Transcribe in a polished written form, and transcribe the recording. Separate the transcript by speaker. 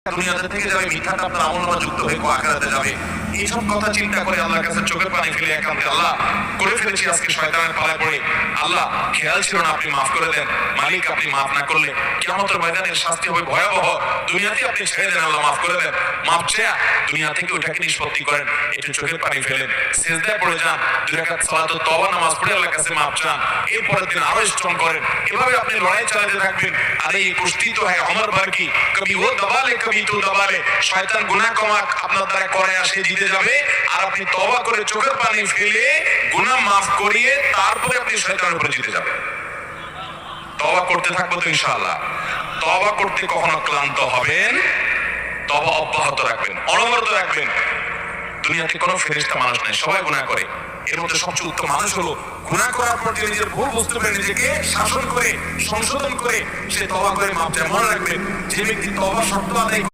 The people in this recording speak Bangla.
Speaker 1: দুনিয়াতে থেকে যাবে, মিথ্যাটা আপনার আমলনামা যুক্ত হয়ে আখিরাতে যাবে। এইসব কথা চিন্তা করে আল্লাহর কাছে চোখের পানি ফেলে একান্তে আল্লাহ করে ফেলেছি আজকে শয়তানের পালায় পড়ে, আল্লাহ খেয়াল ছিল না, আপনি মাফ করে দেন। মালিক আপনি মাফ না করলে কিয়ামতের ময়দানের শাস্তি হবে ভয়াবহ। দুনিয়াতে আপনি ছেড়ে দেন, আল্লাহ মাফ করে দেন। মাফ চেয়ে দুনিয়া থেকে ওইটাকে নিষ্পত্তি করেন, একটু চোখের পানি ফেলেন, সিজদায় পড়ে যান, 2 রাকাত সালাতুত তওবা নামাজ পড়ে আল্লাহর কাছে মাফ চান। এরপরের দিন আরো স্ট্রং করেন। এভাবে আপনি লড়াই চালাতে থাকবেন। আরে এই কুস্তি তো হ্যাঁ অমর ভর কি, কবি ও দবালে কবি তু দবালে। শয়তান গুনাহ কমাক আপনার দ্বারা করে আসে জিতে যাবে, আর আপনি তওবা করে চোখের পানি ফেলে গুনাহ মাফ করিয়ে তারপরে আপনি শয়তানের উপরে জিতে যাবেন। তওবা করতে থাকবো তো ইনশাআল্লাহ। তওবা করতে কখনো ক্লান্ত হবেন, তওবা অব্যাহত রাখবেন, অনবরত রাখবেন। দুনিয়াতে কোনো ফেরেশতা মানুষ নাই, সবাই গুনাহ করে। এর মধ্যে সবচেয়ে উত্তম মানুষ হলো গুনাহ করার পর যে নিজের ভুল বুঝতে পেরে নিজেকে শাসন করে সংশোধন করে সে তওবা করে মাপ চায়। মনে রাখবেন, যে ব্যক্তি তওবা শর্ত আদায়